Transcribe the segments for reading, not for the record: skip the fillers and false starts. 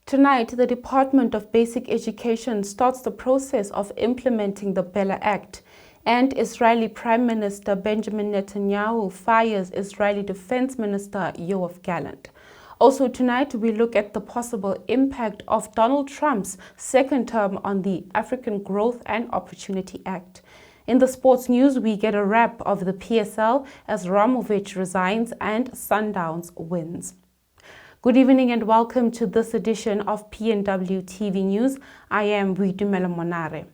Tonight, the Department of Basic Education starts the process of implementing the BELA Act, and Israeli Prime Minister Benjamin Netanyahu fires Israeli Defense Minister Yoav Gallant. Also tonight, we look at the possible impact of Donald Trump's second term on the African Growth and Opportunity Act. In the sports news, we get a wrap of the PSL as Ramovic resigns and Sundowns wins. Good evening and welcome to this edition of PNW TV News. I am Boitumelo Monare.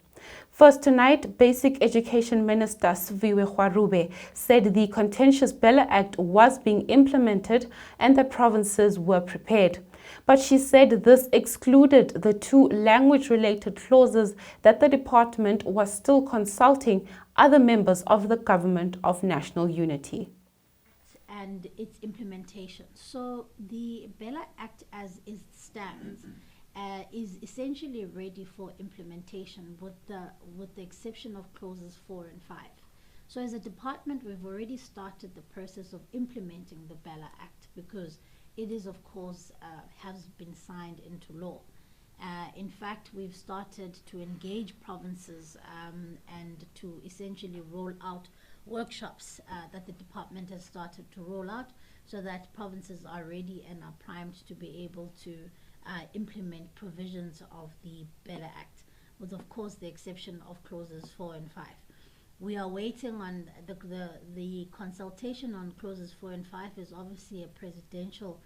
First tonight, Basic Education Minister Yoav said the contentious BELA Act was being implemented and that provinces were prepared. But she said this excluded the two language-related clauses that the department was still consulting other members of the Government of National Unity. And its implementation. So the BELA Act as it stands is essentially ready for implementation with the exception of clauses 4 and 5. So as a department, we've already started the process of implementing the BELA Act because it is, of course, has been signed into law. In fact, we've started to engage provinces and to essentially roll out workshops that the department has started to roll out so that provinces are ready and are primed to be able to implement provisions of the BELA Act, with of course the exception of clauses 4 and 5. We are waiting on the consultation on clauses 4 and 5 is obviously a presidential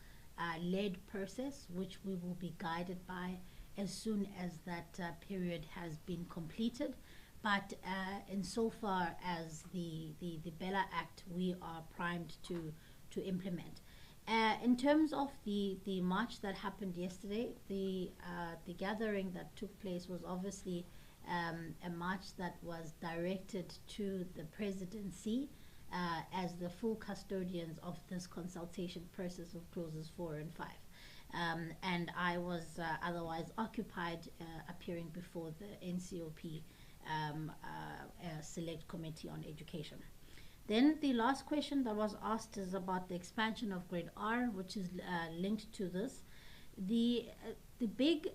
led process which we will be guided by as soon as that period has been completed. But insofar as the BELA Act, we are primed to implement. In terms of the march that happened yesterday, the gathering that took place was obviously a march that was directed to the presidency as the full custodians of this consultation process of clauses 4 and 5. And I was otherwise occupied appearing before the NCOP Select Committee on Education. Then the last question that was asked is about the expansion of grade R, which is linked to this. The big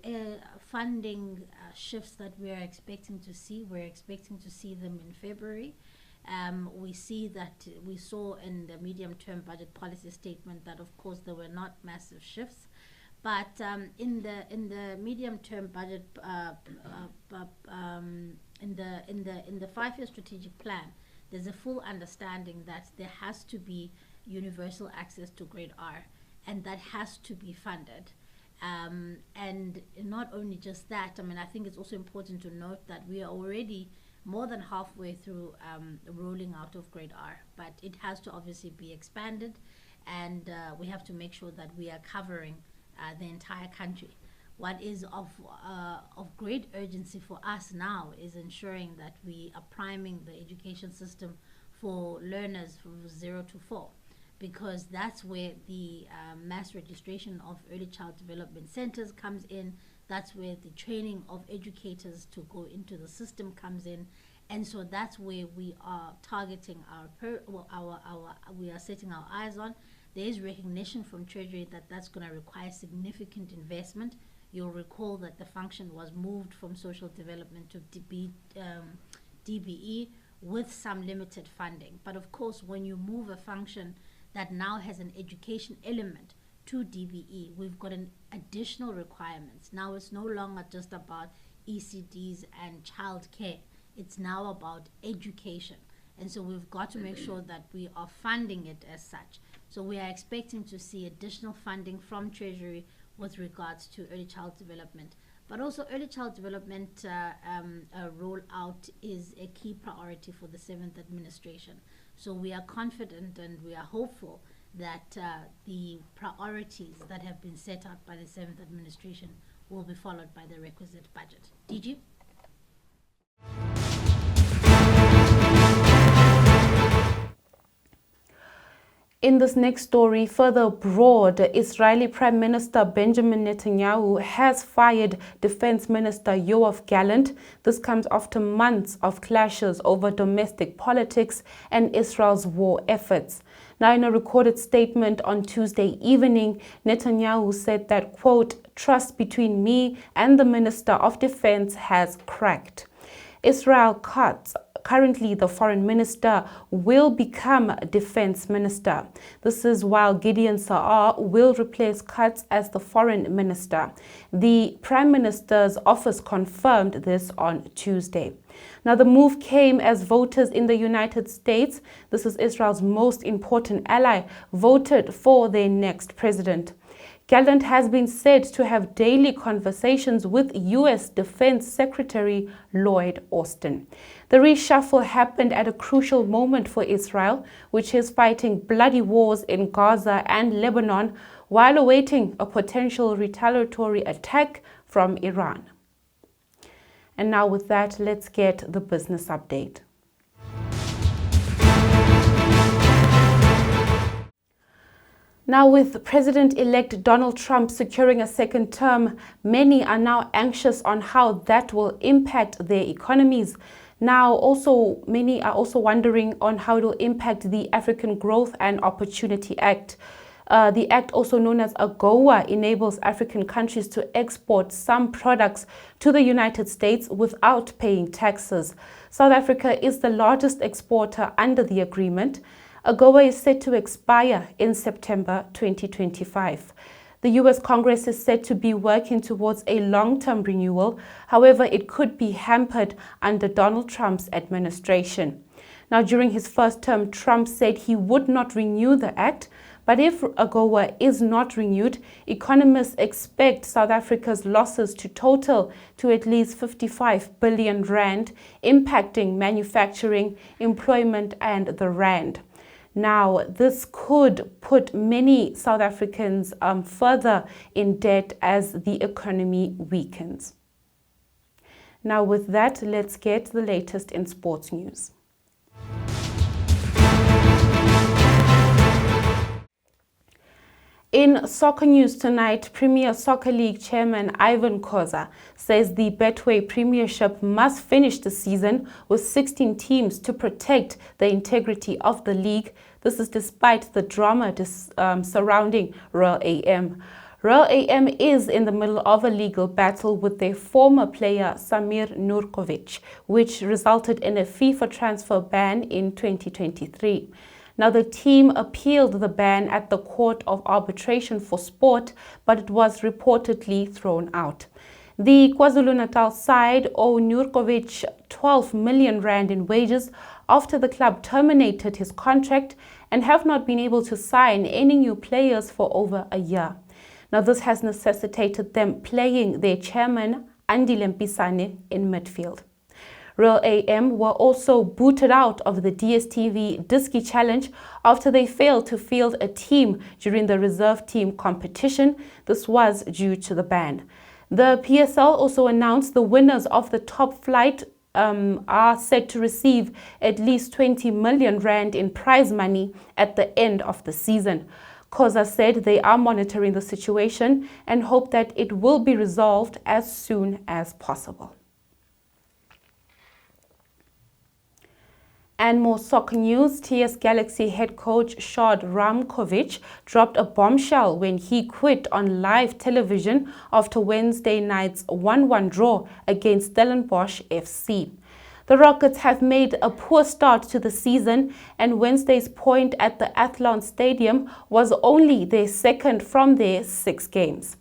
funding shifts that we are expecting to see, we're expecting to see them in February. We saw in the medium-term budget policy statement that of course there were not massive shifts. But in the medium-term budget, in the 5-year strategic plan, there's a full understanding that there has to be universal access to grade R, and that has to be funded. And not only just that, I mean, I think it's also important to note that we are already more than halfway through rolling out of grade R, but it has to obviously be expanded, and we have to make sure that we are covering the entire country. What is of great urgency for us now is ensuring that we are priming the education system for learners from 0 to 4, because that's where the mass registration of early child development centers comes in. That's where the training of educators to go into the system comes in. And so that's where we are targeting we are setting our eyes on. There is recognition from Treasury that that's going to require significant investment. You'll recall that the function was moved from social development to DBE with some limited funding. But of course, when you move a function that now has an education element to DBE, we've got an additional requirements. Now it's no longer just about ECDs and childcare. It's now about education. And so we've got to make sure that we are funding it as such. So we are expecting to see additional funding from Treasury with regards to early child development. But also early child development rollout is a key priority for the 7th administration. So we are confident and we are hopeful that the priorities that have been set out by the 7th administration will be followed by the requisite budget. DG? In this next story, further abroad, Israeli Prime Minister Benjamin Netanyahu has fired Defense Minister Yoav Gallant. This comes after months of clashes over domestic politics and Israel's war efforts. Now, in a recorded statement on Tuesday evening, Netanyahu said that, quote, "Trust between me and the Minister of Defense has cracked." Israel Katz, currently the foreign minister, will become defense minister. This is while Gideon Saar will replace Katz as the foreign minister. The prime minister's office confirmed this on Tuesday. Now, the move came as voters in the United States, this is Israel's most important ally, voted for their next president. Gallant has been said to have daily conversations with U.S. Defense Secretary Lloyd Austin. The reshuffle happened at a crucial moment for Israel, which is fighting bloody wars in Gaza and Lebanon while awaiting a potential retaliatory attack from Iran. And now with that, let's get the business update. Now, with President-elect Donald Trump securing a second term, many are now anxious on how that will impact their economies. Now, many are also wondering on how it will impact the African Growth and Opportunity Act. The act, also known as AGOA, enables African countries to export some products to the United States without paying taxes. South Africa is the largest exporter under the agreement. AGOA is set to expire in September 2025. The U.S. Congress is said to be working towards a long-term renewal. However, it could be hampered under Donald Trump's administration. Now, during his first term, Trump said he would not renew the act. But if AGOA is not renewed, economists expect South Africa's losses to total to at least 55 billion rand, impacting manufacturing, employment, and the rand. Now, this could put many South Africans further in debt as the economy weakens. Now, with that, let's get the latest in sports news. In soccer news tonight, Premier Soccer League chairman Ivan Khoza says the Betway Premiership must finish the season with 16 teams to protect the integrity of the league. This is despite the drama surrounding Royal AM. Royal AM is in the middle of a legal battle with their former player Samir Nurkovic, which resulted in a FIFA transfer ban in 2023. Now, the team appealed the ban at the Court of Arbitration for Sport, but it was reportedly thrown out. The KwaZulu-Natal side owe Nurkovic 12 million rand in wages after the club terminated his contract and have not been able to sign any new players for over a year. Now, this has necessitated them playing their chairman, Andile Mpisane, in midfield. Royal AM were also booted out of the DStv Diski Challenge after they failed to field a team during the reserve team competition. This was due to the ban. The PSL also announced the winners of the top flight are set to receive at least 20 million rand in prize money at the end of the season. Khoza said they are monitoring the situation and hope that it will be resolved as soon as possible. And more soccer news, TS Galaxy head coach Shad Ramovic dropped a bombshell when he quit on live television after Wednesday night's 1-1 draw against Stellenbosch FC. The Rockets have made a poor start to the season, and Wednesday's point at the Athlone Stadium was only their second from their 6 games.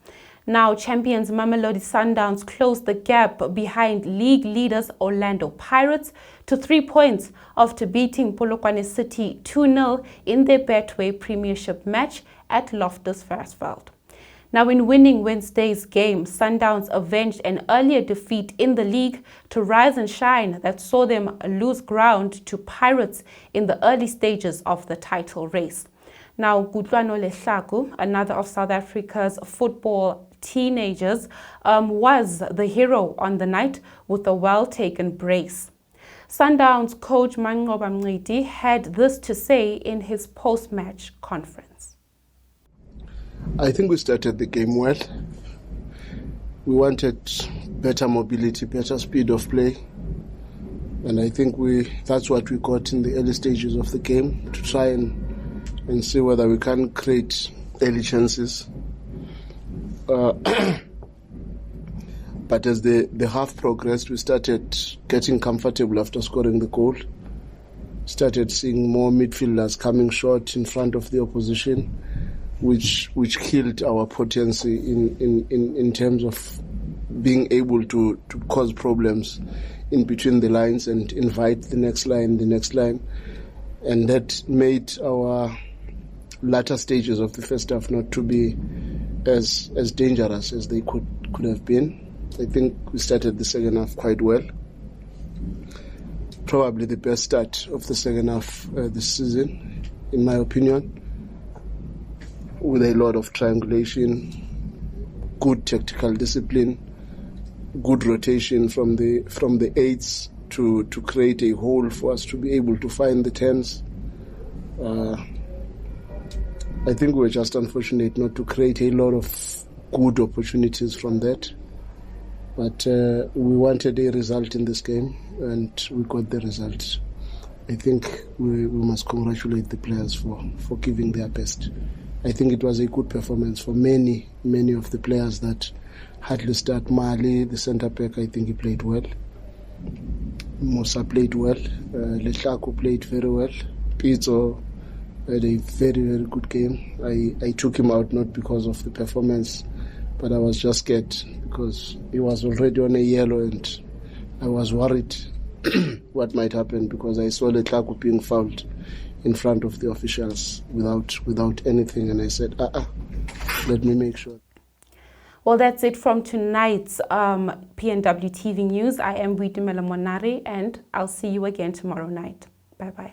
Now, champions Mamelodi Sundowns closed the gap behind league leaders Orlando Pirates to 3 points after beating Polokwane City 2-0 in their Betway Premiership match at Loftus Versfeld. Now, in winning Wednesday's game, Sundowns avenged an earlier defeat in the league to rise and shine that saw them lose ground to Pirates in the early stages of the title race. Now, Boitumelo Monare, another of South Africa's football teenagers, was the hero on the night with a well-taken brace. Sundowns coach Manqoba Mngidi had this to say in his post-match conference. I think we started the game well. We wanted better mobility, better speed of play. And I think that's what we got in the early stages of the game, to try and see whether we can create early chances. But as the half progressed, we started getting comfortable after scoring the goal. Started seeing more midfielders coming short in front of the opposition, which killed our potency in terms of being able to cause problems in between the lines and invite the next line. And that made our latter stages of the first half not to be as dangerous as they could have been. I think we started the second half quite well. Probably the best start of the second half this season, in my opinion, with a lot of triangulation, good tactical discipline, good rotation from the eights to create a hole for us to be able to find the tens. I think we were just unfortunate not to create a lot of good opportunities from that. But we wanted a result in this game, and we got the result. I think we must congratulate the players for giving their best. I think it was a good performance for many of the players that hardly start. Mali, the centre back, I think he played well. Musa played well. Lehlaku played very well. Pizzo had a very good game. I took him out not because of the performance, but I was just scared because he was already on a yellow, and I was worried what might happen because I saw Lehlaku being fouled in front of the officials without anything, and I said, let me make sure. Well, that's it from tonight's PNW TV News. I am Boitumelo Monare, and I'll see you again tomorrow night. Bye-bye.